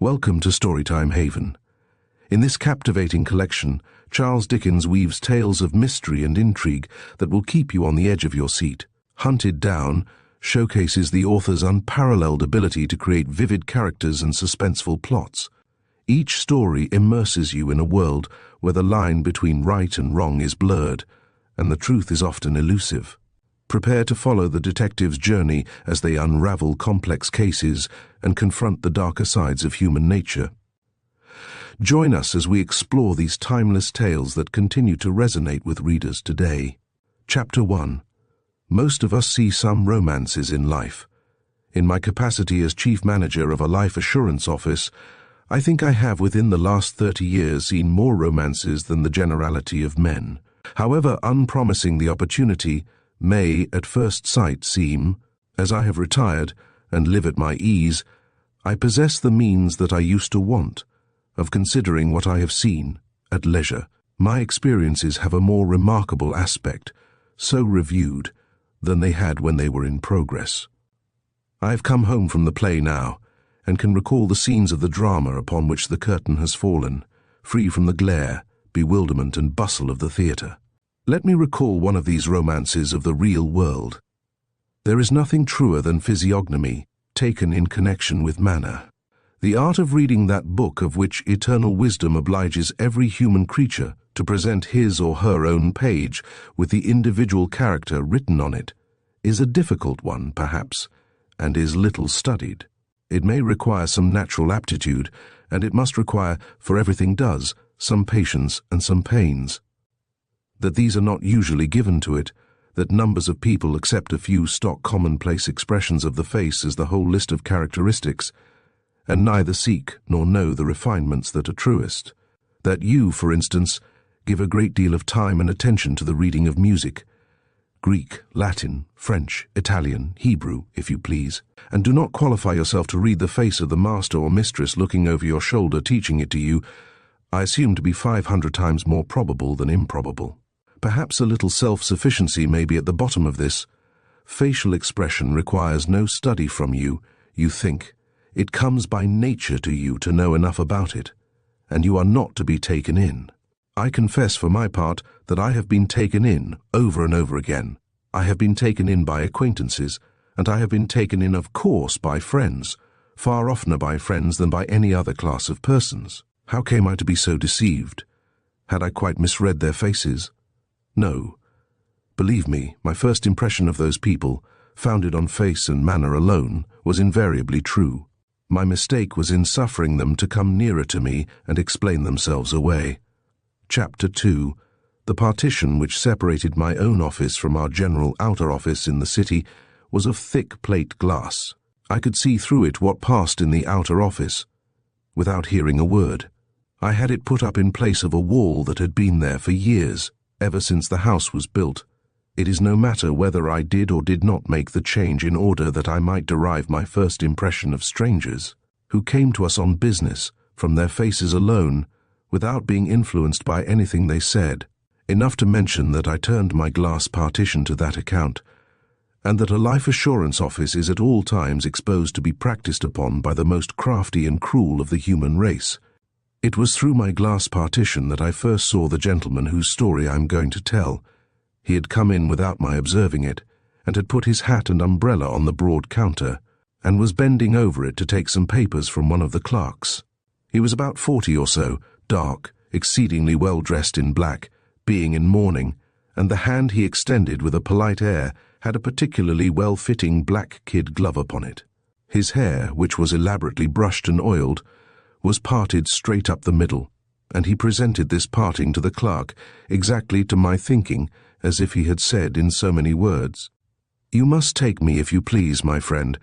Welcome to Storytime Haven. In this captivating collection, Charles Dickens weaves tales of mystery and intrigue that will keep you on the edge of your seat. Hunted Down showcases the author's unparalleled ability to create vivid characters and suspenseful plots. Each story immerses you in a world where the line between right and wrong is blurred, and the truth is often elusive. Prepare to follow the detective's journey as they unravel complex cases and confront the darker sides of human nature. Join us as we explore these timeless tales that continue to resonate with readers today. Chapter 1. Most of us see some romances in life. In my capacity as chief manager of a life assurance office, I think I have within the last 30 years seen more romances than the generality of men. However unpromising the opportunity may at first sight seem, as I have retired and live at my ease, I possess the means that I used to want, of considering what I have seen at leisure. My experiences have a more remarkable aspect, so reviewed, than they had when they were in progress. I have come home from the play now, and can recall the scenes of the drama upon which the curtain has fallen, free from the glare, bewilderment and bustle of the theatre. Let me recall one of these romances of the real world. There is nothing truer than physiognomy, taken in connection with manner. The art of reading that book of which eternal wisdom obliges every human creature to present his or her own page with the individual character written on it is a difficult one, perhaps, and is little studied. It may require some natural aptitude, and it must require, for everything does, some patience and some pains. That these are not usually given to it, that numbers of people accept a few stock commonplace expressions of the face as the whole list of characteristics, and neither seek nor know the refinements that are truest. That you, for instance, give a great deal of time and attention to the reading of music, Greek, Latin, French, Italian, Hebrew, if you please, and do not qualify yourself to read the face of the master or mistress looking over your shoulder teaching it to you, I assume to be 500 times more probable than improbable. Perhaps a little self-sufficiency may be at the bottom of this. Facial expression requires no study from you, you think. It comes by nature to you to know enough about it, and you are not to be taken in. I confess for my part that I have been taken in over and over again. I have been taken in by acquaintances, and I have been taken in, of course, by friends, far oftener by friends than by any other class of persons. How came I to be so deceived? Had I quite misread their faces? No. Believe me, my first impression of those people, founded on face and manner alone, was invariably true. My mistake was in suffering them to come nearer to me and explain themselves away. Chapter 2. The partition which separated my own office from our general outer office in the city was of thick plate glass. I could see through it what passed in the outer office, without hearing a word. I had it put up in place of a wall that had been there for years, ever since the house was built. It is no matter whether I did or did not make the change in order that I might derive my first impression of strangers, who came to us on business, from their faces alone, without being influenced by anything they said. Enough to mention that I turned my glass partition to that account, and that a life assurance office is at all times exposed to be practiced upon by the most crafty and cruel of the human race. It was through my glass partition that I first saw the gentleman whose story I am going to tell. He had come in without my observing it, and had put his hat and umbrella on the broad counter, and was bending over it to take some papers from one of the clerks. He was about 40 or so, dark, exceedingly well dressed in black, being in mourning, and the hand he extended with a polite air had a particularly well-fitting black kid glove upon it. His hair, which was elaborately brushed and oiled, was parted straight up the middle, and he presented this parting to the clerk exactly to my thinking, as if he had said in so many words, "You must take me, if you please, my friend,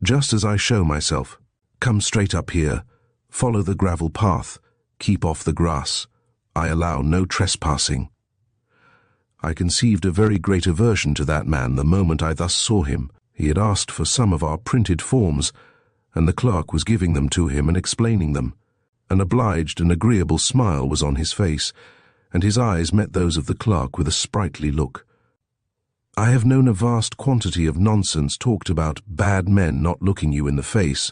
just as I show myself. Come straight up here, follow the gravel path, keep off the grass. I allow no trespassing." I conceived a very great aversion to that man the moment I thus saw him. He had asked for some of our printed forms, and the clerk was giving them to him and explaining them. An obliged and agreeable smile was on his face, and his eyes met those of the clerk with a sprightly look. I have known a vast quantity of nonsense talked about bad men not looking you in the face.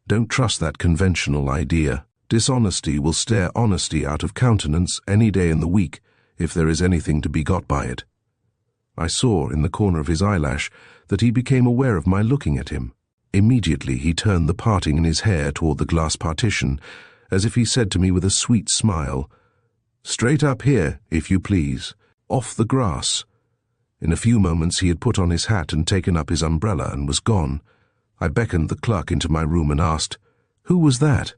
Don't trust that conventional idea. Dishonesty will stare honesty out of countenance any day in the week, if there is anything to be got by it. I saw in the corner of his eyelash that he became aware of my looking at him. Immediately he turned the parting in his hair toward the glass partition, as if he said to me with a sweet smile, "Straight up here, if you please. Off the grass." In a few moments he had put on his hat and taken up his umbrella and was gone. I beckoned the clerk into my room and asked, "Who was that?"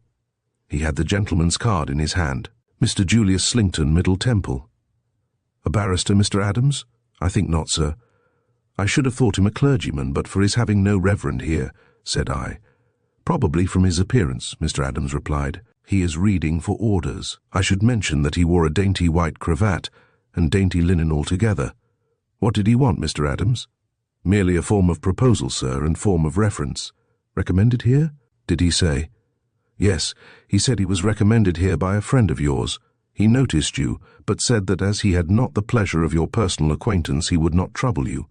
He had the gentleman's card in his hand. "Mr. Julius Slinkton, Middle Temple." "A barrister, Mr. Adams?" "I think not, sir." "I should have thought him a clergyman, but for his having no reverend here," said I. "Probably from his appearance," Mr. Adams replied. "He is reading for orders. I should mention that he wore a dainty white cravat and dainty linen altogether. What did he want, Mr. Adams?" "Merely a form of proposal, sir, and form of reference." "Recommended here?" "Did he say?" "Yes, he said he was recommended here by a friend of yours. He noticed you, but said that as he had not the pleasure of your personal acquaintance, he would not trouble you."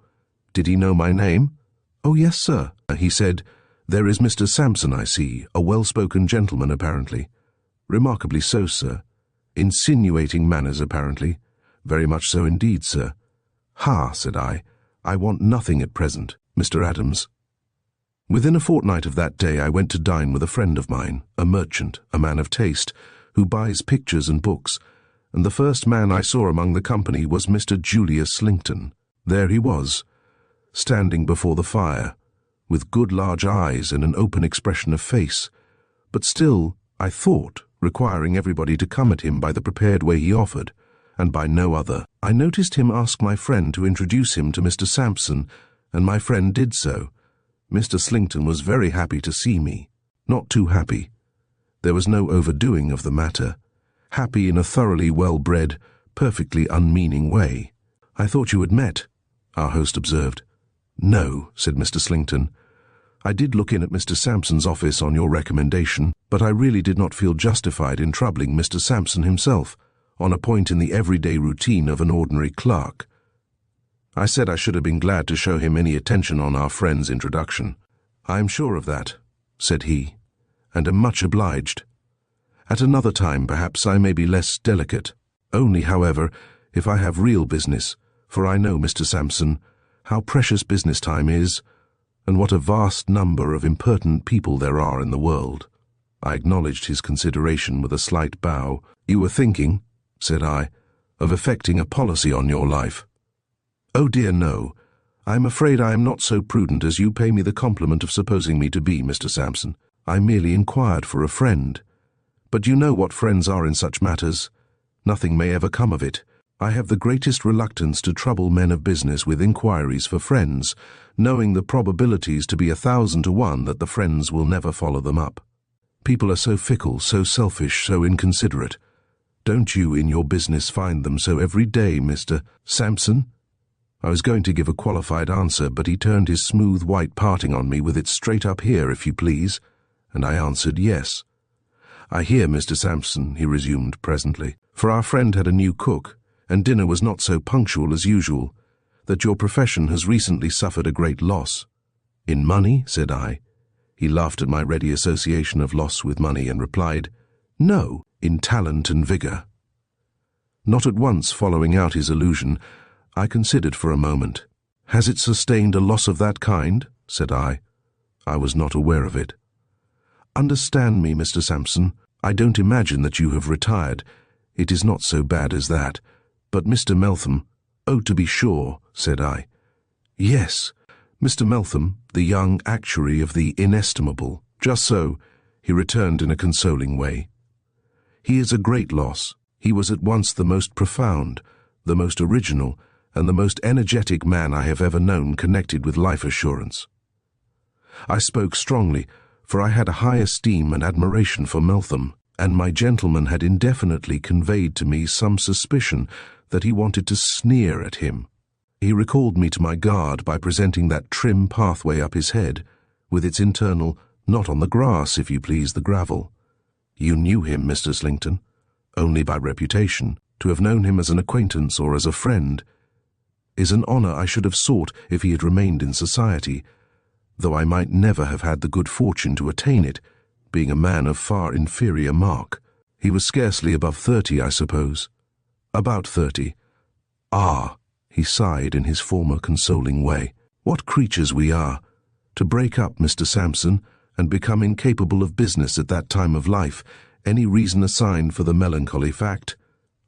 "Did he know my name?" "Oh, yes, sir. He said, 'There is Mr. Sampson, I see, a well-spoken gentleman, apparently.'" "Remarkably so, sir." "Insinuating manners, apparently." "Very much so indeed, sir." "Ha," said I want nothing at present, Mr. Adams." Within a fortnight of that day I went to dine with a friend of mine, a merchant, a man of taste, who buys pictures and books, and the first man I saw among the company was Mr. Julius Slinkton. There he was, standing before the fire, with good large eyes and an open expression of face, but still, I thought, requiring everybody to come at him by the prepared way he offered, and by no other. I noticed him ask my friend to introduce him to Mr. Sampson, and my friend did so. Mr. Slinkton was very happy to see me. Not too happy. There was no overdoing of the matter. Happy in a thoroughly well-bred, perfectly unmeaning way. "I thought you had met," our host observed. "No," said Mr. Slinkton. "I did look in at Mr. Sampson's office on your recommendation, but I really did not feel justified in troubling Mr. Sampson himself, on a point in the everyday routine of an ordinary clerk. I said I should have been glad to show him any attention on our friend's introduction. "I am sure of that," said he, "and am much obliged. At another time, perhaps, I may be less delicate. Only, however, if I have real business, for I know, Mr. Sampson, how precious business time is, and what a vast number of impertinent people there are in the world." I acknowledged his consideration with a slight bow. "You were thinking," said I, "of effecting a policy on your life." "Oh dear, no. I am afraid I am not so prudent as you pay me the compliment of supposing me to be, Mr. Sampson. I merely inquired for a friend. But you know what friends are in such matters. Nothing may ever come of it. I have the greatest reluctance to trouble men of business with inquiries for friends, knowing the probabilities to be 1,000 to 1 that the friends will never follow them up. People are so fickle, so selfish, so inconsiderate. Don't you in your business find them so every day, Mr. Sampson?" I was going to give a qualified answer, but he turned his smooth white parting on me with its "Straight up here, if you please," and I answered yes. "I hear, Mr. Sampson," he resumed presently, for our friend had a new cook, and dinner was not so punctual as usual, "that your profession has recently suffered a great loss." "In money?" said I. He laughed at my ready association of loss with money and replied, "No, in talent and vigor." Not at once following out his allusion, I considered for a moment. "Has it sustained a loss of that kind?" said I. "I was not aware of it." "Understand me, Mr. Sampson. I don't imagine that you have retired. It is not so bad as that. But Mr. Meltham—" "Oh, to be sure," said I. "Yes, Mr. Meltham, the young actuary of the inestimable." "Just so," he returned in a consoling way. "He is a great loss. He was at once the most profound, the most original, and the most energetic man I have ever known connected with life assurance." I spoke strongly, for I had a high esteem and admiration for Meltham, and my gentleman had indefinitely conveyed to me some suspicion that he wanted to sneer at him. He recalled me to my guard by presenting that trim pathway up his head, with its internal, "Not on the grass, if you please, the gravel." "You knew him, Mr. Slinkton?" "Only by reputation. To have known him as an acquaintance or as a friend is an honor I should have sought if he had remained in society, though I might never have had the good fortune to attain it, being a man of far inferior mark. He was scarcely above 30, I suppose. About 30. Ah, he sighed in his former consoling way. What creatures we are! To break up, Mr. Sampson, and become incapable of business at that time of life, any reason assigned for the melancholy fact?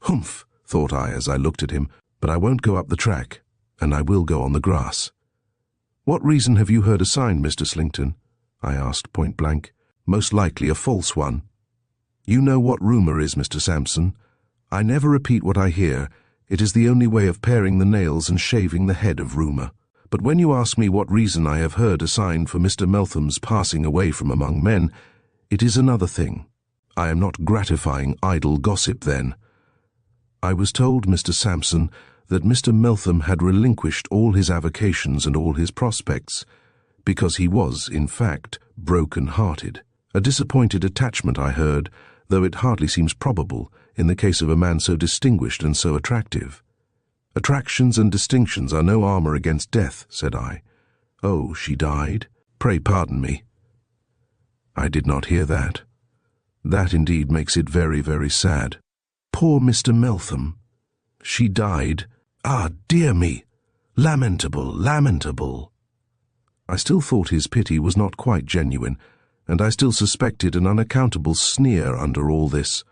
Humph, thought I as I looked at him, but I won't go up the track, and I will go on the grass. What reason have you heard assigned, Mr. Slinkton? I asked point blank. Most likely a false one. You know what rumour is, Mr. Sampson. I never repeat what I hear. It is the only way of paring the nails and shaving the head of rumour. But when you ask me what reason I have heard assigned for Mr. Meltham's passing away from among men, it is another thing. I am not gratifying idle gossip then. I was told, Mr. Sampson, that Mr. Meltham had relinquished all his avocations and all his prospects, because he was, in fact, broken-hearted. A disappointed attachment, I heard, though it hardly seems probable in the case of a man so distinguished and so attractive. Attractions and distinctions are no armour against death, said I. Oh, she died? Pray pardon me. I did not hear that. That indeed makes it very, very sad. Poor Mr. Meltham. She died. Ah, dear me! Lamentable, lamentable! I still thought his pity was not quite genuine, and I still suspected an unaccountable sneer under all this,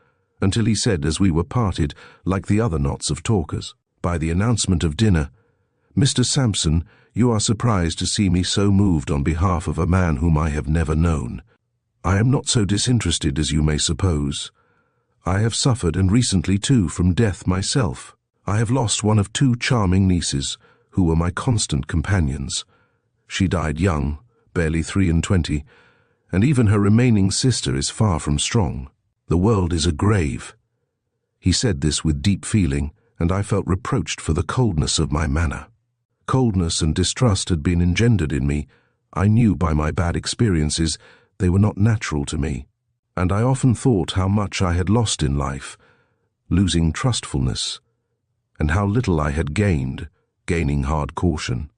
until he said as we were parted, like the other knots of talkers, by the announcement of dinner, Mr. Sampson, you are surprised to see me so moved on behalf of a man whom I have never known. I am not so disinterested as you may suppose. I have suffered, and recently too, from death myself. I have lost one of 2 charming nieces, who were my constant companions. She died young, barely 23, and even her remaining sister is far from strong. The world is a grave. He said this with deep feeling, and I felt reproached for the coldness of my manner. Coldness and distrust had been engendered in me. I knew by my bad experiences they were not natural to me, and I often thought how much I had lost in life, losing trustfulness, and how little I had gained, gaining hard caution.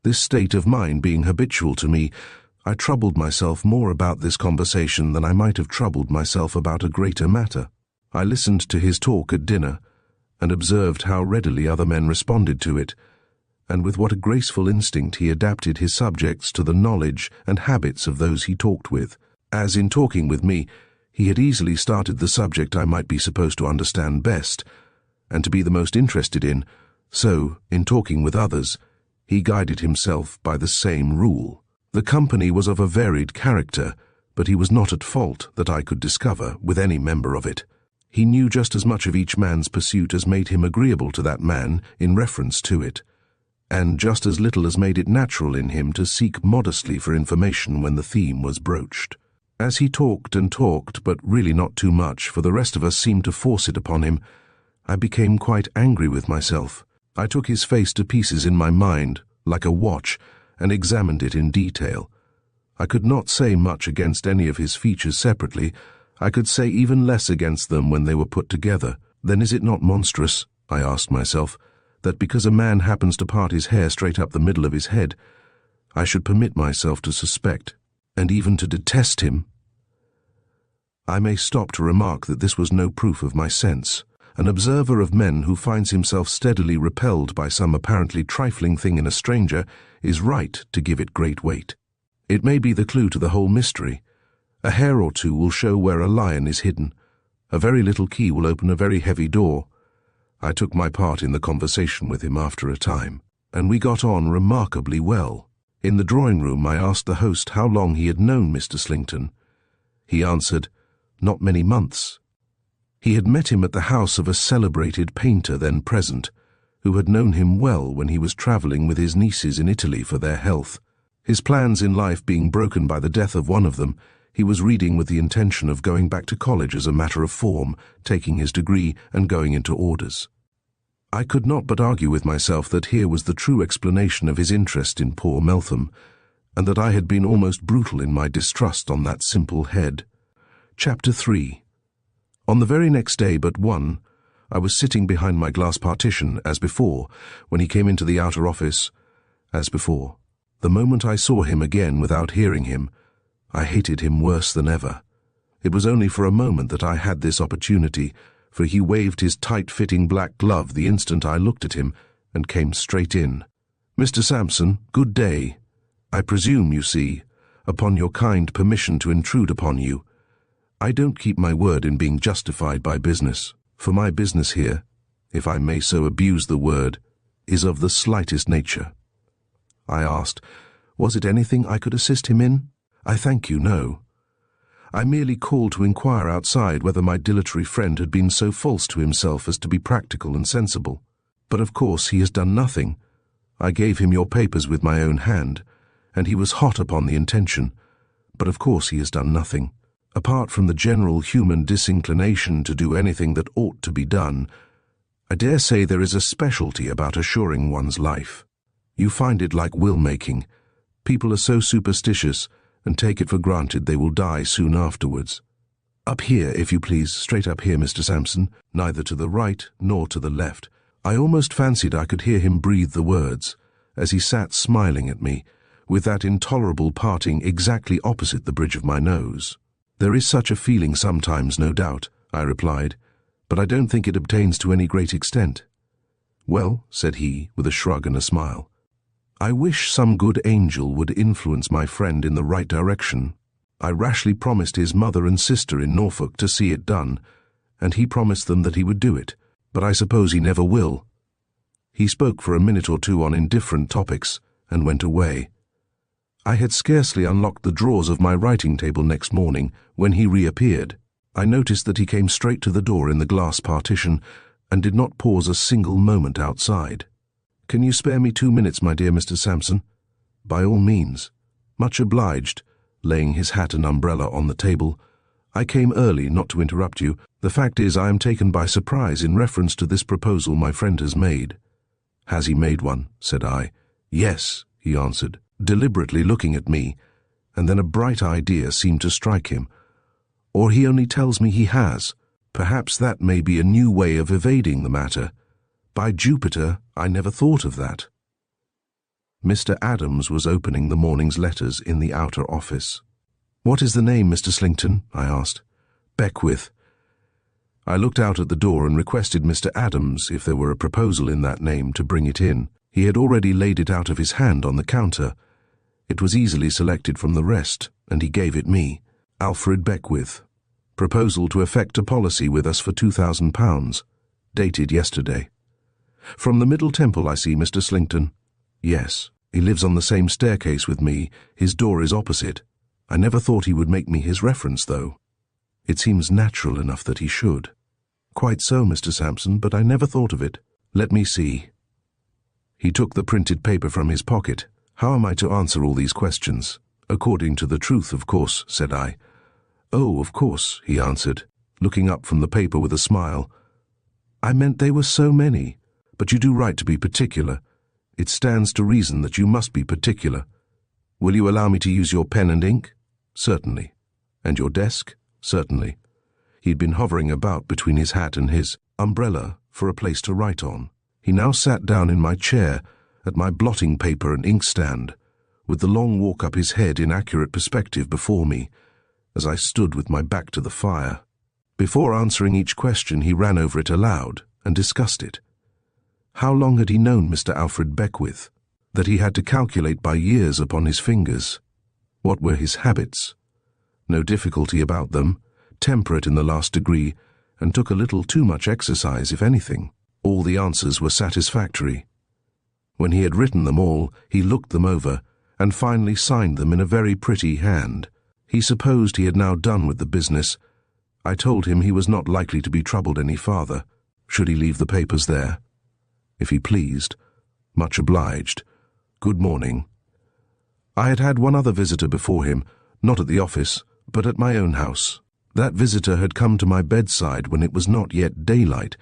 This state of mind being habitual to me, I troubled myself more about this conversation than I might have troubled myself about a greater matter. I listened to his talk at dinner, and observed how readily other men responded to it, and with what a graceful instinct he adapted his subjects to the knowledge and habits of those he talked with, as in talking with me, he had easily started the subject I might be supposed to understand best, and to be the most interested in, so, in talking with others, he guided himself by the same rule. The company was of a varied character, but he was not at fault that I could discover with any member of it. He knew just as much of each man's pursuit as made him agreeable to that man in reference to it, and just as little as made it natural in him to seek modestly for information when the theme was broached. As he talked and talked, but really not too much, for the rest of us seemed to force it upon him, I became quite angry with myself. I took his face to pieces in my mind, like a watch, and examined it in detail. I could not say much against any of his features separately. I could say even less against them when they were put together. Then is it not monstrous, I asked myself, that because a man happens to part his hair straight up the middle of his head, I should permit myself to suspect, and even to detest him? I may stop to remark that this was no proof of my sense. An observer of men who finds himself steadily repelled by some apparently trifling thing in a stranger is right to give it great weight. It may be the clue to the whole mystery. A hair or two will show where a lion is hidden. A very little key will open a very heavy door. I took my part in the conversation with him after a time, and we got on remarkably well. In the drawing-room I asked the host how long he had known Mr. Slinkton. He answered, not many months. He had met him at the house of a celebrated painter then present, who had known him well when he was travelling with his nieces in Italy for their health. His plans in life being broken by the death of one of them, he was reading with the intention of going back to college as a matter of form, taking his degree and going into orders. I could not but argue with myself that here was the true explanation of his interest in poor Meltham, and that I had been almost brutal in my distrust on that simple head. Chapter 3. On the very next day but one, I was sitting behind my glass partition, as before, when he came into the outer office, as before. The moment I saw him again without hearing him, I hated him worse than ever. It was only for a moment that I had this opportunity, for he waved his tight-fitting black glove the instant I looked at him and came straight in. "Mr. Sampson, good day. I presume, you see, upon your kind permission to intrude upon you. I don't keep my word in being justified by business, for my business here, if I may so abuse the word, is of the slightest nature." I asked, "Was it anything I could assist him in?" "I thank you, no. I merely called to inquire outside whether my dilatory friend had been so false to himself as to be practical and sensible. But of course he has done nothing. I gave him your papers with my own hand, and he was hot upon the intention. But of course he has done nothing. Apart from the general human disinclination to do anything that ought to be done, I dare say there is a specialty about assuring one's life. You find it like will-making. People are so superstitious and take it for granted they will die soon afterwards. Up here, if you please, straight up here, Mr. Sampson, neither to the right nor to the left." I almost fancied I could hear him breathe the words, as he sat smiling at me, with that intolerable parting exactly opposite the bridge of my nose. "There is such a feeling sometimes, no doubt," I replied, "but I don't think it obtains to any great extent." "Well," said he, with a shrug and a smile, "I wish some good angel would influence my friend in the right direction. I rashly promised his mother and sister in Norfolk to see it done, and he promised them that he would do it, but I suppose he never will." He spoke for a minute or two on indifferent topics, and went away. I had scarcely unlocked the drawers of my writing table next morning when he reappeared. I noticed that he came straight to the door in the glass partition, and did not pause a single moment outside. "Can you spare me 2 minutes, my dear Mr. Sampson?" "By all means." "Much obliged," laying his hat and umbrella on the table. "I came early, not to interrupt you. The fact is, I am taken by surprise in reference to this proposal my friend has made." "Has he made one?" said I. "Yes," he answered, deliberately looking at me, and then a bright idea seemed to strike him. "Or he only tells me he has. Perhaps that may be a new way of evading the matter. By Jupiter, I never thought of that." Mr. Adams was opening the morning's letters in the outer office. "What is the name, Mr. Slinkton?" I asked. "Beckwith." I looked out at the door and requested Mr. Adams, if there were a proposal in that name, to bring it in. He had already laid it out of his hand on the counter. It was easily selected from the rest, and he gave it me. "Alfred Beckwith. Proposal to effect a policy with us for £2,000. Dated yesterday." "From the Middle Temple, I see, Mr. Slinkton." "Yes. He lives on the same staircase with me. His door is opposite. I never thought he would make me his reference, though. It seems natural enough that he should." "Quite so, Mr. Sampson, but I never thought of it. Let me see." He took the printed paper from his pocket. "How am I to answer all these questions?" "According to the truth, of course," said I. "Oh, of course," he answered, looking up from the paper with a smile. "I meant they were so many. But you do right to be particular. It stands to reason that you must be particular. Will you allow me to use your pen and ink?" "Certainly." "And your desk?" "Certainly." He'd been hovering about between his hat and his umbrella for a place to write on. He now sat down in my chair, at my blotting paper and inkstand, with the long walk up his head in accurate perspective before me, as I stood with my back to the fire. Before answering each question, he ran over it aloud and discussed it. How long had he known Mr. Alfred Beckwith, that he had to calculate by years upon his fingers? What were his habits? No difficulty about them, temperate in the last degree, and took a little too much exercise, if anything. All the answers were satisfactory. When he had written them all, he looked them over, and finally signed them in a very pretty hand. He supposed he had now done with the business. I told him he was not likely to be troubled any farther. Should he leave the papers there? If he pleased. Much obliged. Good morning. I had had one other visitor before him, not at the office, but at my own house. That visitor had come to my bedside when it was not yet daylight,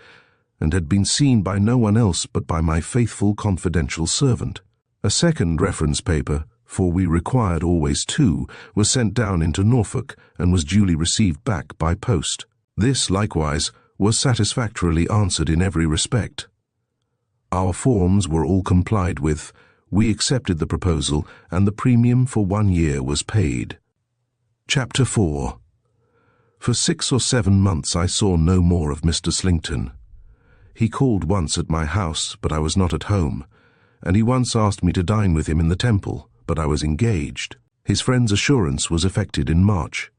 and had been seen by no one else but by my faithful confidential servant. A second reference paper, for we required always 2, was sent down into Norfolk and was duly received back by post. This, likewise, was satisfactorily answered in every respect. Our forms were all complied with, we accepted the proposal, and the premium for 1 year was paid. Chapter 4. For 6 or 7 months I saw no more of Mr. Slinkton. He called once at my house, but I was not at home, and he once asked me to dine with him in the Temple, but I was engaged. His friend's assurance was effected in March.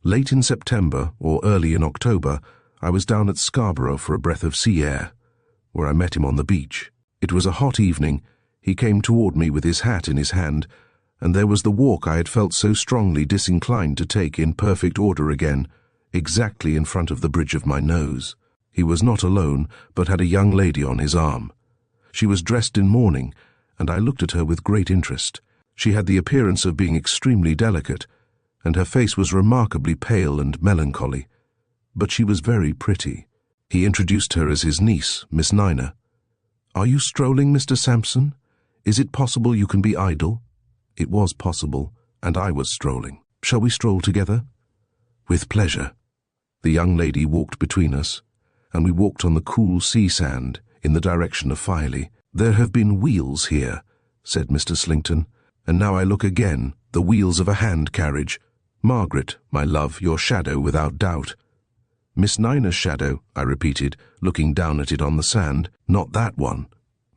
Late in September, or early in October, I was down at Scarborough for a breath of sea air, where I met him on the beach. It was a hot evening. He came toward me with his hat in his hand, and there was the walk I had felt so strongly disinclined to take in perfect order again, exactly in front of the bridge of my nose. He was not alone, but had a young lady on his arm. She was dressed in mourning, and I looked at her with great interest. She had the appearance of being extremely delicate, and her face was remarkably pale and melancholy, but she was very pretty. He introduced her as his niece, Miss Nina. "Are you strolling, Mr. Sampson? Is it possible you can be idle?" It was possible, and I was strolling. "Shall we stroll together?" "With pleasure." The young lady walked between us, and we walked on the cool sea sand in the direction of Filey. "There have been wheels here," said Mr. Slinkton, "and now I look again, the wheels of a hand carriage. Margaret, my love, your shadow without doubt." "Miss Nina's shadow," I repeated, looking down at it on the sand. "Not that one,"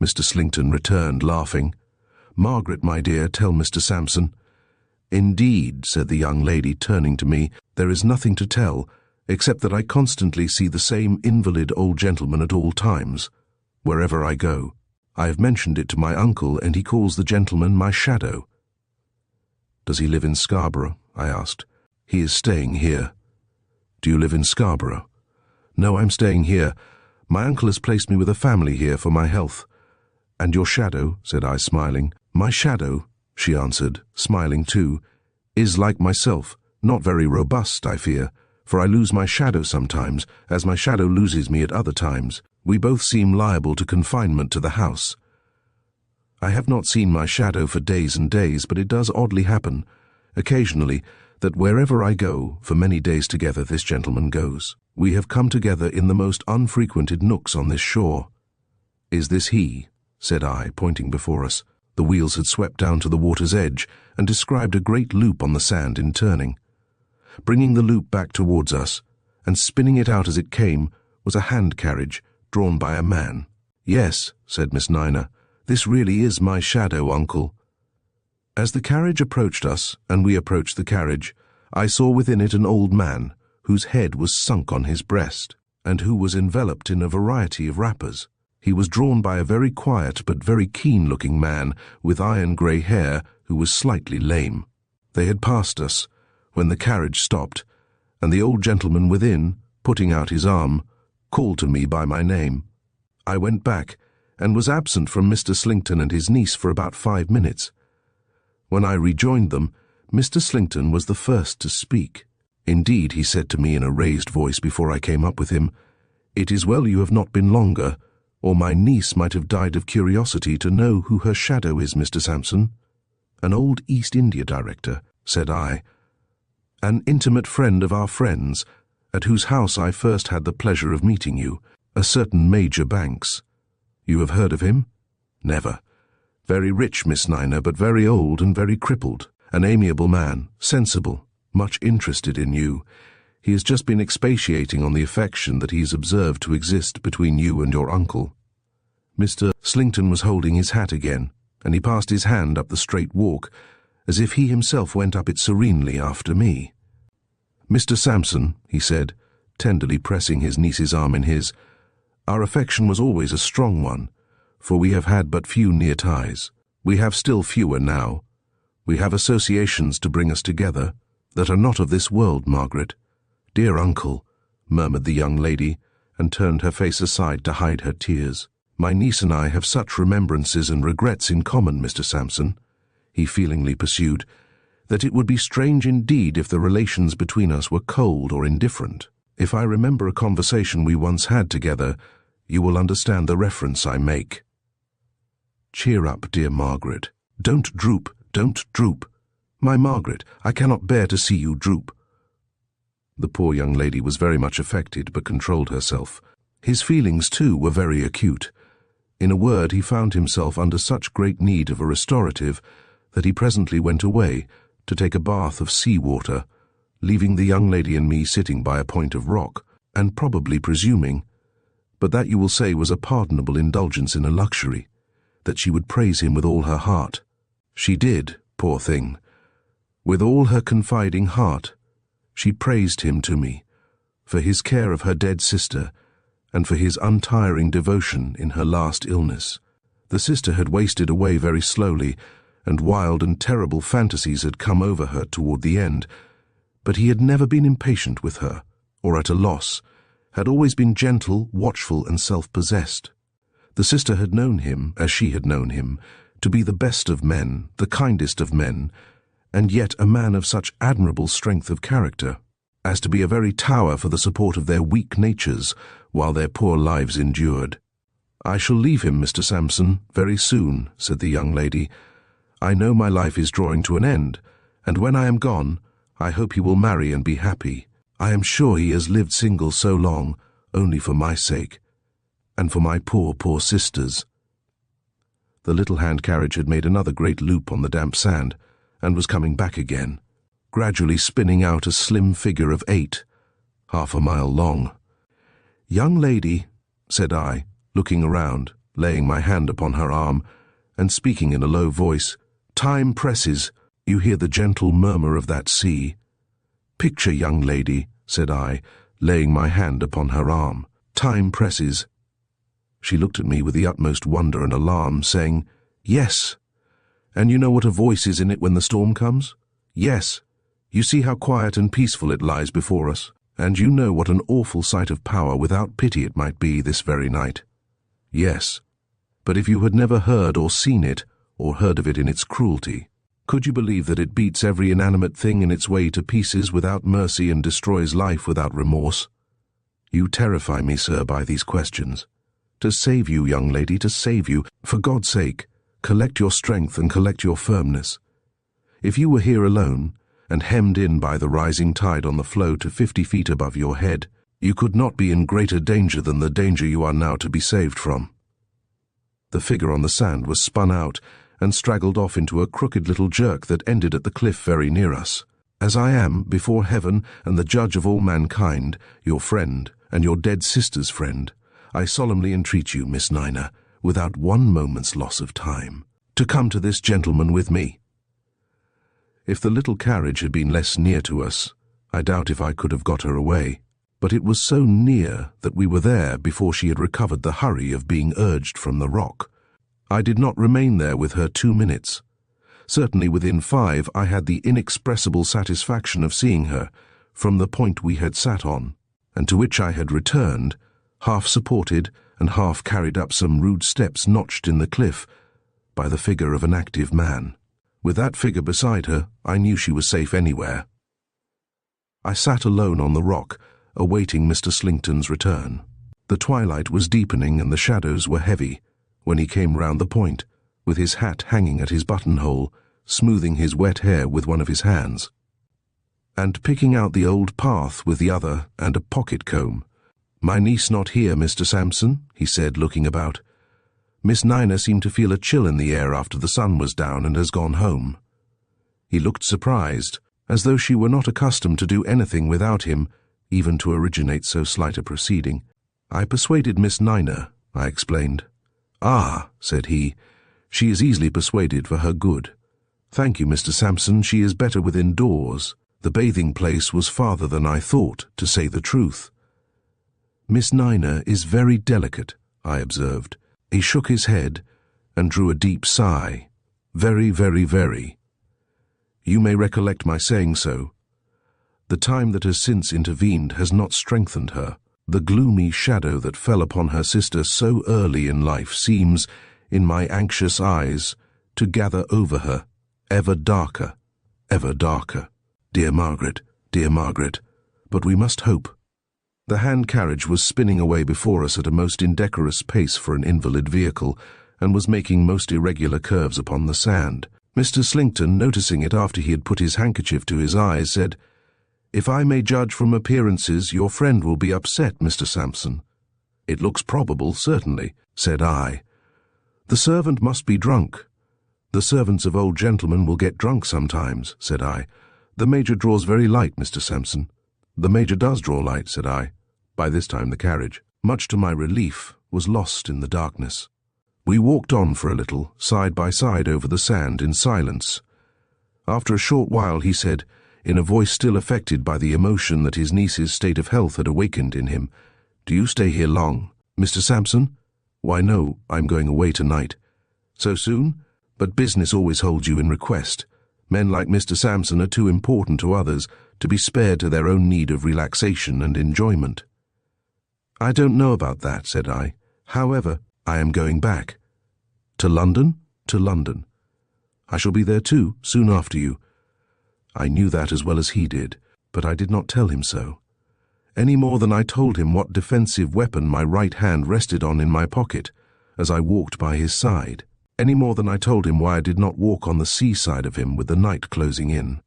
Mr. Slinkton returned, laughing. "Margaret, my dear, tell Mr. Sampson." "Indeed," said the young lady, turning to me, "there is nothing to tell, except that I constantly see the same invalid old gentleman at all times, wherever I go. I have mentioned it to my uncle, and he calls the gentleman my shadow." "Does he live in Scarborough?" I asked. "He is staying here." "Do you live in Scarborough?" "No, I'm staying here. My uncle has placed me with a family here for my health." "And your shadow?" said I, smiling. "My shadow," she answered, smiling too, "is like myself, not very robust, I fear, for I lose my shadow sometimes, as my shadow loses me at other times. We both seem liable to confinement to the house. I have not seen my shadow for days and days, but it does oddly happen, occasionally, that wherever I go, for many days together this gentleman goes. We have come together in the most unfrequented nooks on this shore." "Is this he?" said I, pointing before us. The wheels had swept down to the water's edge and described a great loop on the sand in turning. Bringing the loop back towards us, and spinning it out as it came, was a hand carriage drawn by a man. "Yes," said Miss Nina, "this really is my shadow, uncle." As the carriage approached us, and we approached the carriage, I saw within it an old man, whose head was sunk on his breast, and who was enveloped in a variety of wrappers. He was drawn by a very quiet but very keen-looking man with iron-grey hair, who was slightly lame. They had passed us, when the carriage stopped, and the old gentleman within, putting out his arm, called to me by my name. I went back, and was absent from Mr. Slinkton and his niece for about 5 minutes. When I rejoined them, Mr. Slinkton was the first to speak. Indeed, he said to me in a raised voice before I came up with him, "It is well you have not been longer, or my niece might have died of curiosity to know who her shadow is, Mr. Sampson." "An old East India director," said I, "an intimate friend of our friends, at whose house I first had the pleasure of meeting you, a certain Major Banks. You have heard of him?" "Never." "Very rich, Miss Nina, but very old and very crippled. An amiable man, sensible, much interested in you. He has just been expatiating on the affection that he has observed to exist between you and your uncle." Mr. Slinkton was holding his hat again, and he passed his hand up the straight walk, as if he himself went up it serenely after me. "Mr. Sampson," he said, tenderly pressing his niece's arm in his, "our affection was always a strong one, for we have had but few near ties. We have still fewer now. We have associations to bring us together that are not of this world, Margaret." "Dear uncle," murmured the young lady, and turned her face aside to hide her tears. "My niece and I have such remembrances and regrets in common, Mr. Sampson," he feelingly pursued, "that it would be strange indeed if the relations between us were cold or indifferent. If I remember a conversation we once had together, you will understand the reference I make." "Cheer up, dear Margaret. Don't droop, don't droop. My Margaret, I cannot bear to see you droop." The poor young lady was very much affected, but controlled herself. His feelings, too, were very acute. In a word, he found himself under such great need of a restorative that he presently went away to take a bath of sea water, leaving the young lady and me sitting by a point of rock, and probably presuming, but that you will say was a pardonable indulgence in a luxury, that she would praise him with all her heart. She did, poor thing. With all her confiding heart, she praised him to me, for his care of her dead sister, and for his untiring devotion in her last illness. The sister had wasted away very slowly, and wild and terrible fantasies had come over her toward the end, but he had never been impatient with her, or at a loss, had always been gentle, watchful, and self-possessed. The sister had known him, as she had known him, to be the best of men, the kindest of men, and yet a man of such admirable strength of character, as to be a very tower for the support of their weak natures while their poor lives endured. "I shall leave him, Mr. Sampson, very soon," said the young lady. "I know my life is drawing to an end, and when I am gone, I hope he will marry and be happy. I am sure he has lived single so long, only for my sake, and for my poor, poor sister's." The little hand carriage had made another great loop on the damp sand, and was coming back again, gradually spinning out a slim figure of 8, half a mile long. "Young lady," said I, looking around, laying my hand upon her arm, and speaking in a low voice, "time presses. You hear the gentle murmur of that sea. Picture, young lady," said I, laying my hand upon her arm, "time presses." She looked at me with the utmost wonder and alarm, saying, "Yes. And you know what a voice is in it when the storm comes? Yes. You see how quiet and peaceful it lies before us, and you know what an awful sight of power without pity it might be this very night. Yes. But if you had never heard or seen it, or heard of it in its cruelty, could you believe that it beats every inanimate thing in its way to pieces without mercy and destroys life without remorse? You terrify me, sir, by these questions. To save you, young lady, to save you, for God's sake, collect your strength and collect your firmness. If you were here alone, and hemmed in by the rising tide on the floe to 50 feet above your head, you could not be in greater danger than the danger you are now to be saved from." The figure on the sand was spun out and straggled off into a crooked little jerk that ended at the cliff very near us. "As I am, before heaven and the judge of all mankind, your friend, and your dead sister's friend, I solemnly entreat you, Miss Nina, without one moment's loss of time, to come to this gentleman with me." If the little carriage had been less near to us, I doubt if I could have got her away, but it was so near that we were there before she had recovered the hurry of being urged from the rock. I did not remain there with her 2 minutes. Certainly within 5 I had the inexpressible satisfaction of seeing her, from the point we had sat on, and to which I had returned, half supported and half carried up some rude steps notched in the cliff, by the figure of an active man. With that figure beside her, I knew she was safe anywhere. I sat alone on the rock, awaiting Mr. Slinkton's return. The twilight was deepening and the shadows were heavy when he came round the point, with his hat hanging at his buttonhole, smoothing his wet hair with one of his hands, and picking out the old path with the other and a pocket-comb. "My niece not here, Mr. Sampson," he said, looking about. "Miss Nina seemed to feel a chill in the air after the sun was down and has gone home." He looked surprised, as though she were not accustomed to do anything without him, even to originate so slight a proceeding. "I persuaded Miss Nina," I explained. "Ah," said he, "she is easily persuaded for her good. Thank you, Mr. Sampson, she is better within doors. The bathing place was farther than I thought, to say the truth." "Miss Nina is very delicate," I observed. He shook his head and drew a deep sigh. "Very, very, very. You may recollect my saying so. The time that has since intervened has not strengthened her. The gloomy shadow that fell upon her sister so early in life seems, in my anxious eyes, to gather over her, ever darker, ever darker. Dear Margaret, but we must hope." The hand carriage was spinning away before us at a most indecorous pace for an invalid vehicle, and was making most irregular curves upon the sand. Mr. Slinkton, noticing it after he had put his handkerchief to his eyes, said, "If I may judge from appearances, your friend will be upset, Mr. Sampson." "It looks probable, certainly," said I. "The servant must be drunk." "The servants of old gentlemen will get drunk sometimes," said I. "The Major draws very light, Mr. Sampson." "The Major does draw light," said I. By this time the carriage, much to my relief, was lost in the darkness. We walked on for a little, side by side over the sand, in silence. After a short while he said, in a voice still affected by the emotion that his niece's state of health had awakened in him, "Do you stay here long, Mr. Sampson?" "Why, no, I'm going away tonight." "So soon? But business always holds you in request. Men like Mr. Sampson are too important to others to be spared to their own need of relaxation and enjoyment." "I don't know about that," said I. "However, I am going back." "To London?" "To London." "I shall be there too, soon after you." I knew that as well as he did, but I did not tell him so, any more than I told him what defensive weapon my right hand rested on in my pocket as I walked by his side, any more than I told him why I did not walk on the seaside of him with the night closing in.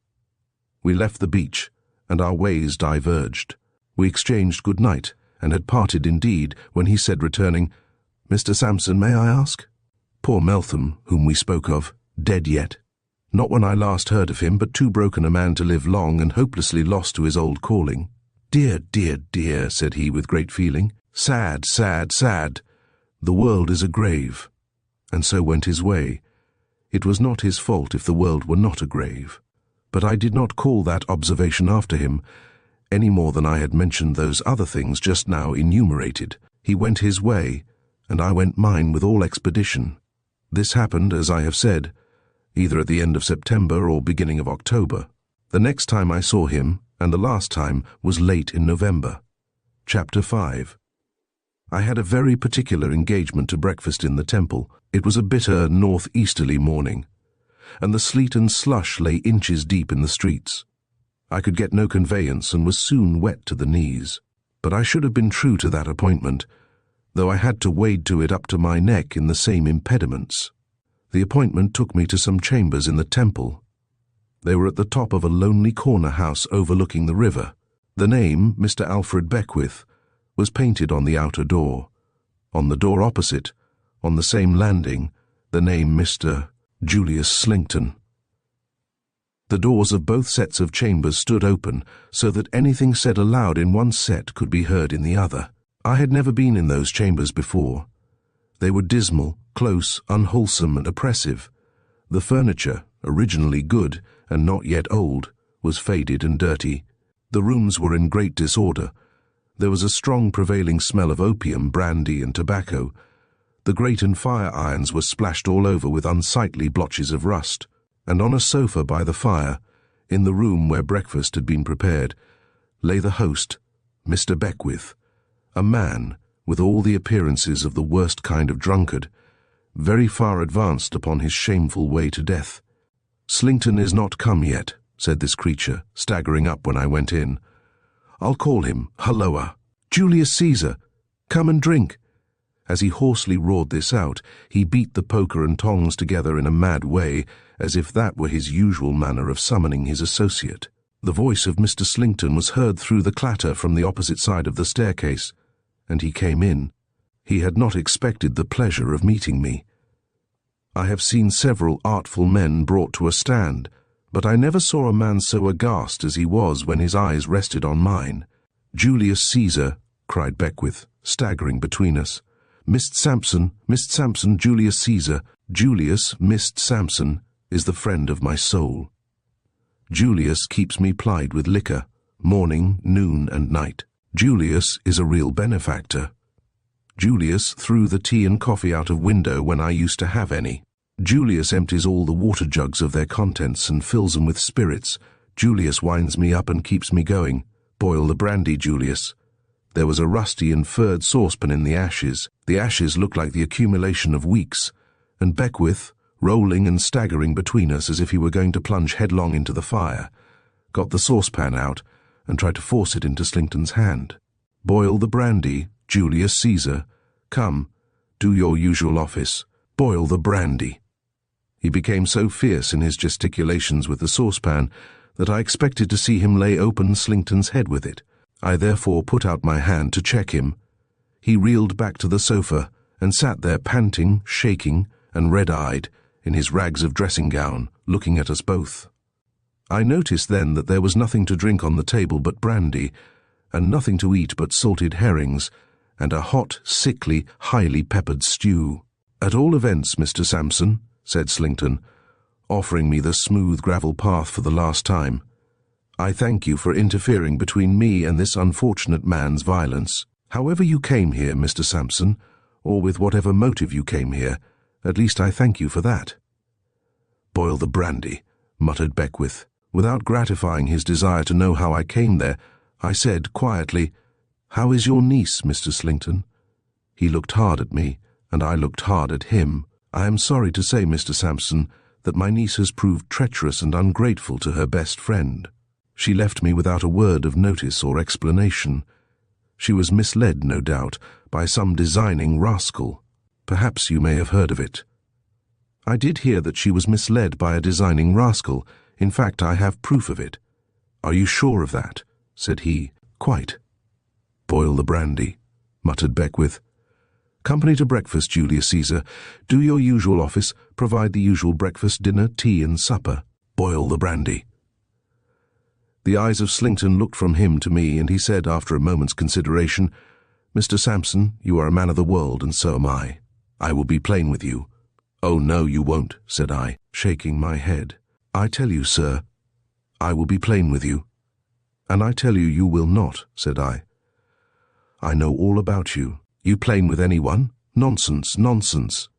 We left the beach, and our ways diverged. We exchanged good night, and had parted indeed, when he said, returning, "Mr. Sampson, may I ask?" Poor Meltham, whom we spoke of, dead yet. Not when I last heard of him, but too broken a man to live long, and hopelessly lost to his old calling. "Dear, dear, dear," said he with great feeling. "Sad, sad, sad. The world is a grave." And so went his way. It was not his fault if the world were not a grave. But I did not call that observation after him, any more than I had mentioned those other things just now enumerated. He went his way, and I went mine with all expedition. This happened, as I have said, either at the end of September or beginning of October. The next time I saw him, and the last time, was late in November. Chapter 5. I had a very particular engagement to breakfast in the Temple. It was a bitter north-easterly morning, and the sleet and slush lay inches deep in the streets. I could get no conveyance and was soon wet to the knees. But I should have been true to that appointment, though I had to wade to it up to my neck in the same impediments. The appointment took me to some chambers in the Temple. They were at the top of a lonely corner house overlooking the river. The name, Mr. Alfred Beckwith, was painted on the outer door. On the door opposite, on the same landing, the name Mr. Julius Slinkton. The doors of both sets of chambers stood open, so that anything said aloud in one set could be heard in the other. I had never been in those chambers before. They were dismal, close, unwholesome, and oppressive. The furniture, originally good and not yet old, was faded and dirty. The rooms were in great disorder. There was a strong prevailing smell of opium, brandy, and tobacco. The grate and fire irons were splashed all over with unsightly blotches of rust, and on a sofa by the fire, in the room where breakfast had been prepared, lay the host, Mr. Beckwith, a man with all the appearances of the worst kind of drunkard, very far advanced upon his shameful way to death. "Slinkton is not come yet," said this creature, staggering up when I went in. "I'll call him. Halloa! Julius Caesar! Come and drink!" As he hoarsely roared this out, he beat the poker and tongs together in a mad way, as if that were his usual manner of summoning his associate. The voice of Mr. Slinkton was heard through the clatter from the opposite side of the staircase, and he came in. He had not expected the pleasure of meeting me. I have seen several artful men brought to a stand, but I never saw a man so aghast as he was when his eyes rested on mine. "Julius Caesar," cried Beckwith, staggering between us. "Mist Sampson, Julius Caesar. Julius, Mist Sampson, is the friend of my soul. Julius keeps me plied with liquor, morning, noon, and night. Julius is a real benefactor. Julius threw the tea and coffee out of window when I used to have any. Julius empties all the water jugs of their contents and fills them with spirits. Julius winds me up and keeps me going. Boil the brandy, Julius." There was a rusty and furred saucepan in the ashes. The ashes looked like the accumulation of weeks, and Beckwith, rolling and staggering between us as if he were going to plunge headlong into the fire, got the saucepan out and tried to force it into Slinkton's hand. "Boil the brandy, Julius Caesar. Come, do your usual office. Boil the brandy." He became so fierce in his gesticulations with the saucepan that I expected to see him lay open Slinkton's head with it. I therefore put out my hand to check him. He reeled back to the sofa and sat there panting, shaking, and red-eyed, in his rags of dressing-gown, looking at us both. I noticed then that there was nothing to drink on the table but brandy, and nothing to eat but salted herrings, and a hot, sickly, highly peppered stew. "At all events, Mr. Sampson," said Slinkton, offering me the smooth gravel path for the last time, "I thank you for interfering between me and this unfortunate man's violence. However you came here, Mr. Sampson, or with whatever motive you came here, at least I thank you for that." "Boil the brandy," muttered Beckwith. Without gratifying his desire to know how I came there, I said quietly, "How is your niece, Mr. Slinkton?" He looked hard at me, and I looked hard at him. "I am sorry to say, Mr. Sampson, that my niece has proved treacherous and ungrateful to her best friend. She left me without a word of notice or explanation. She was misled, no doubt, by some designing rascal. Perhaps you may have heard of it." "I did hear that she was misled by a designing rascal. In fact, I have proof of it." "Are you sure of that?" said he. "Quite." "Boil the brandy," muttered Beckwith. "Company to breakfast, Julius Caesar. Do your usual office, provide the usual breakfast, dinner, tea, and supper. Boil the brandy." The eyes of Slinkton looked from him to me, and he said, after a moment's consideration, "Mr. Sampson, you are a man of the world, and so am I. I will be plain with you." "Oh, no, you won't," said I, shaking my head. "I tell you, sir, I will be plain with you." "And I tell you, you will not," said I. "I know all about you. You plain with anyone? Nonsense, nonsense."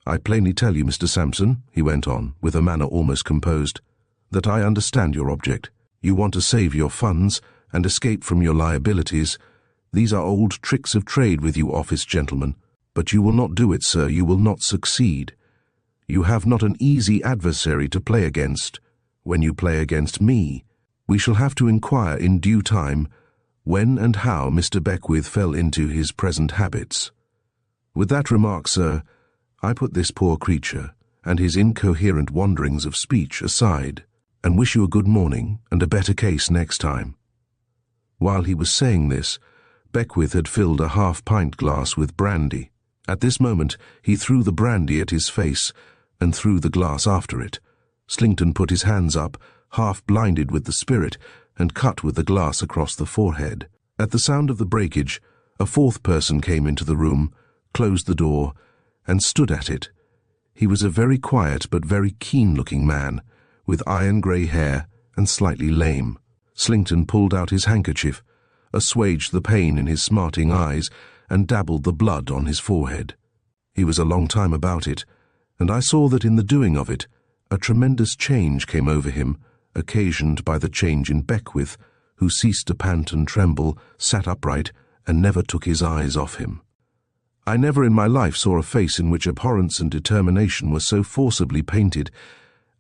"I plainly tell you, Mr. Sampson," he went on, with a manner almost composed, "that I understand your object. You want to save your funds and escape from your liabilities. These are old tricks of trade with you office gentlemen. But you will not do it, sir. You will not succeed. You have not an easy adversary to play against. When you play against me, we shall have to inquire in due time when and how Mr. Beckwith fell into his present habits. With that remark, sir, I put this poor creature and his incoherent wanderings of speech aside, and wish you a good morning and a better case next time." While he was saying this, Beckwith had filled a half-pint glass with brandy. At this moment he threw the brandy at his face and threw the glass after it. Slinkton put his hands up, half-blinded with the spirit, and cut with the glass across the forehead. At the sound of the breakage, a fourth person came into the room, closed the door, and stood at it. He was a very quiet but very keen-looking man, with iron-grey hair and slightly lame. Slinkton pulled out his handkerchief, assuaged the pain in his smarting eyes, and dabbled the blood on his forehead. He was a long time about it, and I saw that in the doing of it, a tremendous change came over him, occasioned by the change in Beckwith, who ceased to pant and tremble, sat upright, and never took his eyes off him. I never in my life saw a face in which abhorrence and determination were so forcibly painted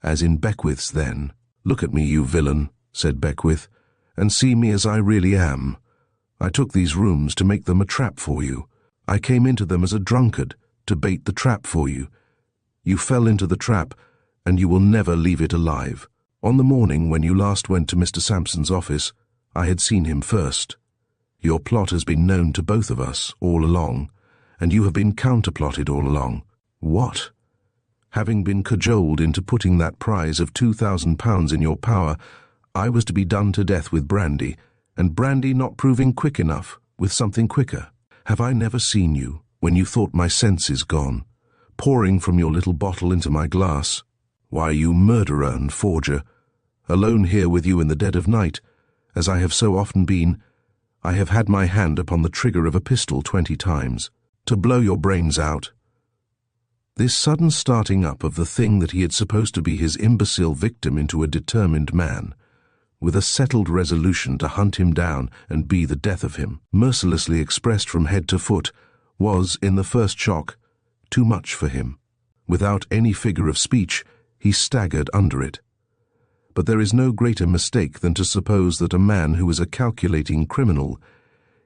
as in Beckwith's then. "Look at me, you villain," said Beckwith, "and see me as I really am. I took these rooms to make them a trap for you. I came into them as a drunkard, to bait the trap for you. You fell into the trap, and you will never leave it alive. On the morning when you last went to Mr. Sampson's office, I had seen him first. Your plot has been known to both of us all along, and you have been counterplotted all along. What? Having been cajoled into putting that prize of £2,000 in your power, I was to be done to death with brandy, and brandy not proving quick enough, with something quicker. Have I never seen you, when you thought my senses gone, pouring from your little bottle into my glass? Why, you murderer and forger, alone here with you in the dead of night, as I have so often been, I have had my hand upon the trigger of a pistol 20 times, to blow your brains out." This sudden starting up of the thing that he had supposed to be his imbecile victim into a determined man, with a settled resolution to hunt him down and be the death of him, mercilessly expressed from head to foot, was, in the first shock, too much for him. Without any figure of speech, he staggered under it. But there is no greater mistake than to suppose that a man who is a calculating criminal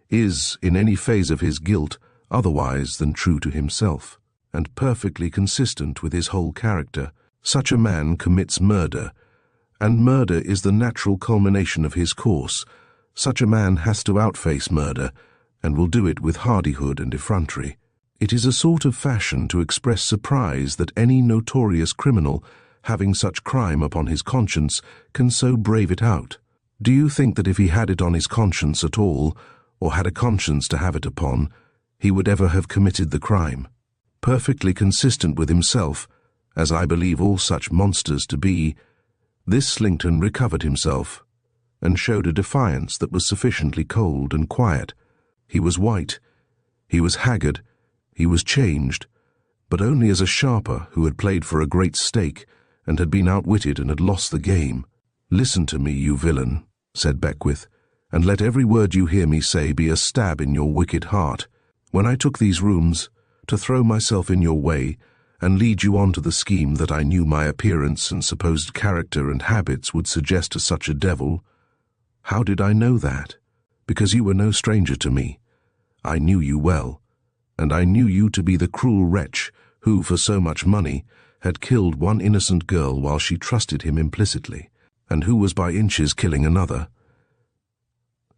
is, in any phase of his guilt, otherwise than true to himself, and perfectly consistent with his whole character. Such a man commits murder, and murder is the natural culmination of his course. Such a man has to outface murder, and will do it with hardihood and effrontery. It is a sort of fashion to express surprise that any notorious criminal having such crime upon his conscience, can so brave it out? Do you think that if he had it on his conscience at all, or had a conscience to have it upon, he would ever have committed the crime? Perfectly consistent with himself, as I believe all such monsters to be, this Slinkton recovered himself, and showed a defiance that was sufficiently cold and quiet. He was white, he was haggard, he was changed, but only as a sharper who had played for a great stake, and had been outwitted and had lost the game. "Listen to me, you villain," said Beckwith, "and let every word you hear me say be a stab in your wicked heart. When I took these rooms, to throw myself in your way, and lead you on to the scheme that I knew my appearance and supposed character and habits would suggest to such a devil, how did I know that? Because you were no stranger to me. I knew you well, and I knew you to be the cruel wretch who, for so much money, had killed one innocent girl while she trusted him implicitly, and who was by inches killing another."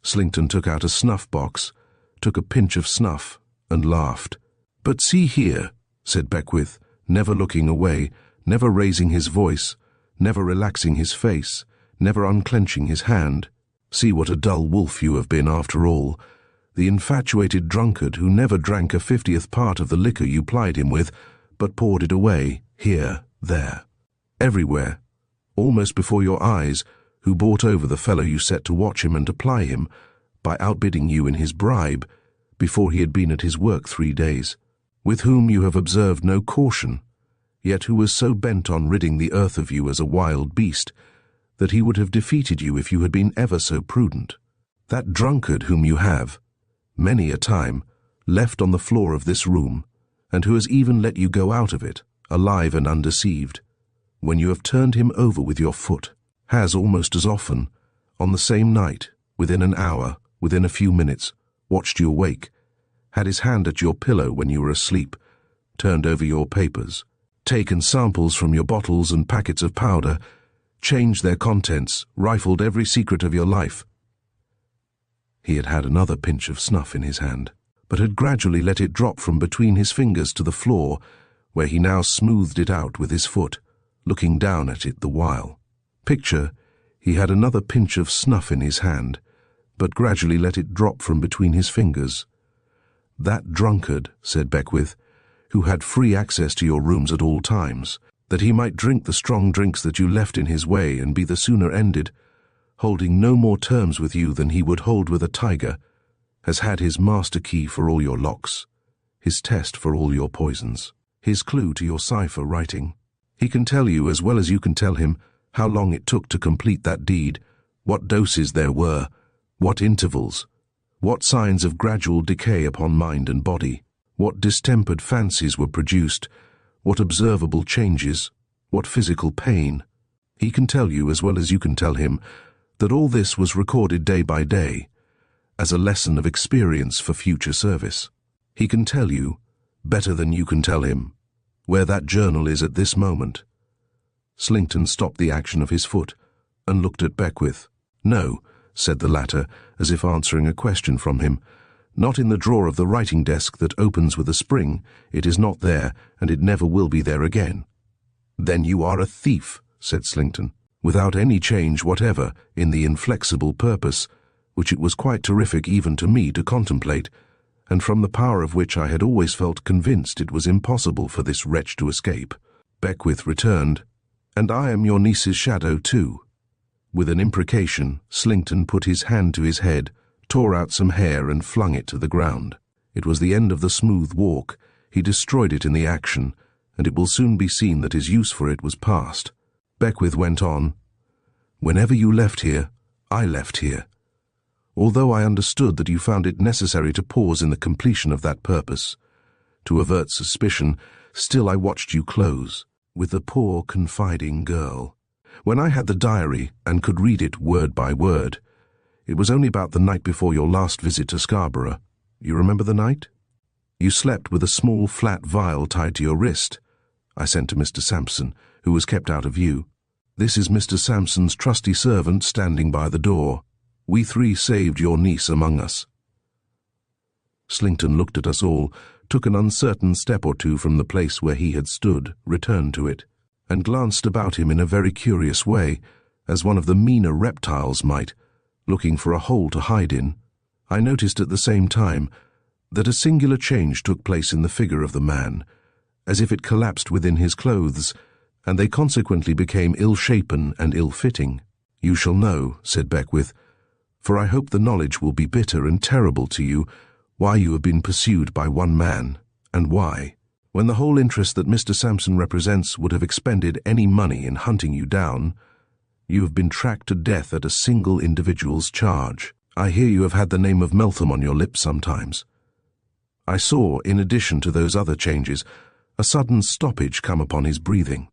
Slinkton took out a snuff-box, took a pinch of snuff, and laughed. "But see here," said Beckwith, never looking away, never raising his voice, never relaxing his face, never unclenching his hand. "See what a dull wolf you have been after all, the infatuated drunkard who never drank a 50th part of the liquor you plied him with, but poured it away, here, there, everywhere, almost before your eyes, who bought over the fellow you set to watch him and to ply him, by outbidding you in his bribe, before he had been at his work 3 days, with whom you have observed no caution, yet who was so bent on ridding the earth of you as a wild beast, that he would have defeated you if you had been ever so prudent. That drunkard whom you have, many a time, left on the floor of this room, and who has even let you go out of it, alive and undeceived, when you have turned him over with your foot, has almost as often, on the same night, within an hour, within a few minutes, watched you awake, had his hand at your pillow when you were asleep, turned over your papers, taken samples from your bottles and packets of powder, changed their contents, rifled every secret of your life." He had had another pinch of snuff in his hand, but had gradually let it drop from between his fingers to the floor, where he now smoothed it out with his foot, looking down at it the while. Picture, he had another pinch of snuff in his hand, but gradually let it drop from between his fingers. "That drunkard," said Beckwith, "who had free access to your rooms at all times, that he might drink the strong drinks that you left in his way and be the sooner ended, holding no more terms with you than he would hold with a tiger, has had his master key for all your locks, his test for all your poisons, his clue to your cipher writing. He can tell you, as well as you can tell him, how long it took to complete that deed, what doses there were, what intervals, what signs of gradual decay upon mind and body, what distempered fancies were produced, what observable changes, what physical pain. He can tell you, as well as you can tell him, that all this was recorded day by day, as a lesson of experience for future service. He can tell you, better than you can tell him, where that journal is at this moment." Slinkton stopped the action of his foot, and looked at Beckwith. "No," said the latter, as if answering a question from him. "Not in the drawer of the writing desk that opens with a spring. It is not there, and it never will be there again." "Then you are a thief," said Slinkton, without any change whatever in the inflexible purpose, which it was quite terrific even to me to contemplate, and from the power of which I had always felt convinced it was impossible for this wretch to escape. Beckwith returned, "And I am your niece's shadow too." With an imprecation, Slinkton put his hand to his head, tore out some hair and flung it to the ground. It was the end of the smooth walk. He destroyed it in the action, and it will soon be seen that his use for it was past. Beckwith went on, "Whenever you left here, I left here. Although I understood that you found it necessary to pause in the completion of that purpose, to avert suspicion, still I watched you close, with the poor confiding girl. When I had the diary and could read it word by word, it was only about the night before your last visit to Scarborough. You remember the night? You slept with a small flat vial tied to your wrist. I sent to Mr. Sampson, who was kept out of view. This is Mr. Sampson's trusty servant standing by the door. We 3 saved your niece among us." Slinkton looked at us all, took an uncertain step or two from the place where he had stood, returned to it, and glanced about him in a very curious way, as one of the meaner reptiles might, looking for a hole to hide in. I noticed at the same time that a singular change took place in the figure of the man, as if it collapsed within his clothes, and they consequently became ill-shapen and ill-fitting. "You shall know," said Beckwith, "for I hope the knowledge will be bitter and terrible to you, why you have been pursued by one man, and why, when the whole interest that Mr. Sampson represents would have expended any money in hunting you down, you have been tracked to death at a single individual's charge. I hear you have had the name of Meltham on your lips sometimes." I saw, in addition to those other changes, a sudden stoppage come upon his breathing.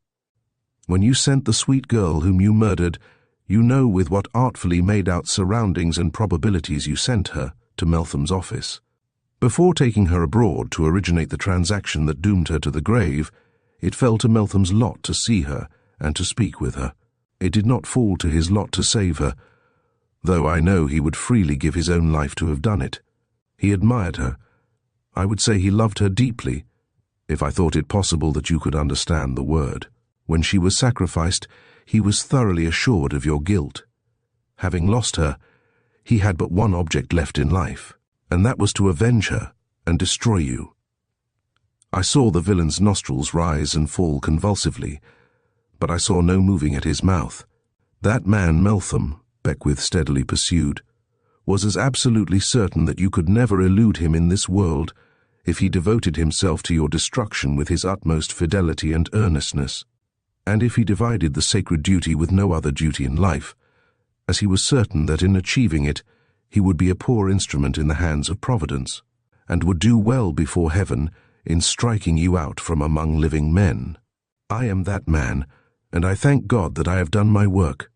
"When you sent the sweet girl whom you murdered, you know with what artfully made-out surroundings and probabilities you sent her to Meltham's office. Before taking her abroad to originate the transaction that doomed her to the grave, it fell to Meltham's lot to see her and to speak with her. It did not fall to his lot to save her, though I know he would freely give his own life to have done it. He admired her. I would say he loved her deeply, if I thought it possible that you could understand the word. When she was sacrificed, he was thoroughly assured of your guilt. Having lost her, he had but one object left in life, and that was to avenge her and destroy you." I saw the villain's nostrils rise and fall convulsively, but I saw no moving at his mouth. "That man, Meltham," Beckwith steadily pursued, "was as absolutely certain that you could never elude him in this world if he devoted himself to your destruction with his utmost fidelity and earnestness, and if he divided the sacred duty with no other duty in life, as he was certain that in achieving it he would be a poor instrument in the hands of Providence, and would do well before heaven in striking you out from among living men. I am that man, and I thank God that I have done my work.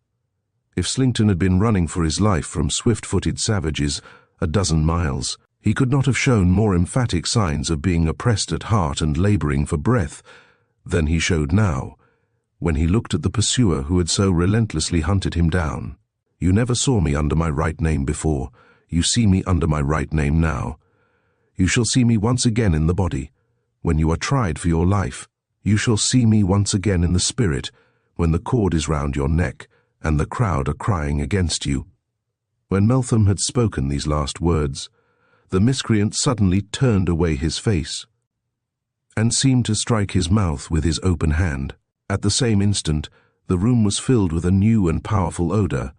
If Slinkton had been running for his life from swift-footed savages a dozen miles, he could not have shown more emphatic signs of being oppressed at heart and laboring for breath than he showed now, when he looked at the pursuer who had so relentlessly hunted him down. You never saw me under my right name before. You see me under my right name now. You shall see me once again in the body, when you are tried for your life. You shall see me once again in the spirit, when the cord is round your neck, and the crowd are crying against you." When Meltham had spoken these last words, the miscreant suddenly turned away his face, and seemed to strike his mouth with his open hand. At the same instant, the room was filled with a new and powerful odour,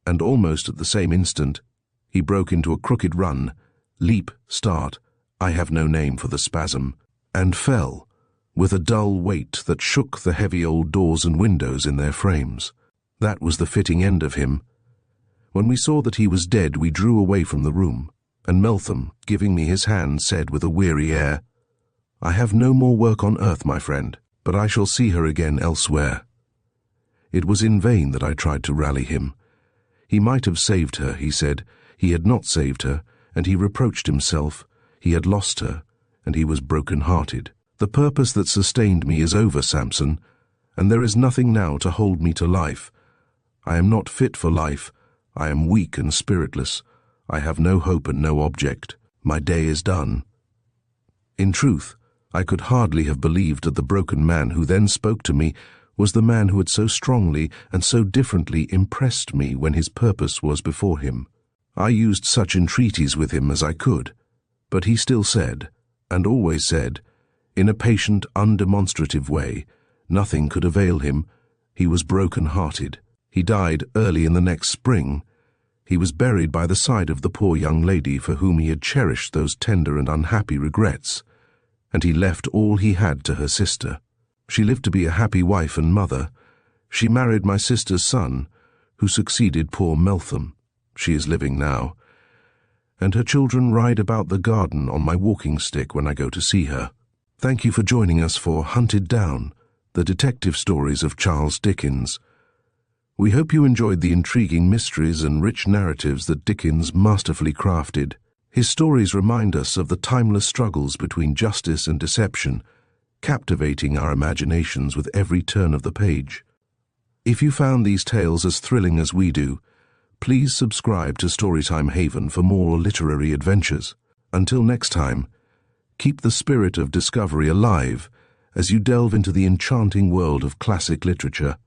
and almost at the same instant, he broke into a crooked run, leap, start, I have no name for the spasm, and fell, with a dull weight that shook the heavy old doors and windows in their frames. That was the fitting end of him. When we saw that he was dead, we drew away from the room, and Meltham, giving me his hand, said with a weary air, "I have no more work on earth, my friend, but I shall see her again elsewhere." It was in vain that I tried to rally him. He might have saved her, he said. He had not saved her, and he reproached himself. He had lost her, and he was broken-hearted. "The purpose that sustained me is over, Sampson, and there is nothing now to hold me to life. I am not fit for life. I am weak and spiritless. I have no hope and no object. My day is done." In truth, I could hardly have believed that the broken man who then spoke to me was the man who had so strongly and so differently impressed me when his purpose was before him. I used such entreaties with him as I could, but he still said, and always said, in a patient, undemonstrative way, nothing could avail him. He was broken-hearted. He died early in the next spring. He was buried by the side of the poor young lady for whom he had cherished those tender and unhappy regrets, and he left all he had to her sister. She lived to be a happy wife and mother. She married my sister's son, who succeeded poor Meltham. She is living now, and her children ride about the garden on my walking stick when I go to see her. Thank you for joining us for Hunted Down, the detective stories of Charles Dickens. We hope you enjoyed the intriguing mysteries and rich narratives that Dickens masterfully crafted. His stories remind us of the timeless struggles between justice and deception, captivating our imaginations with every turn of the page. If you found these tales as thrilling as we do, please subscribe to Storytime Haven for more literary adventures. Until next time, keep the spirit of discovery alive as you delve into the enchanting world of classic literature.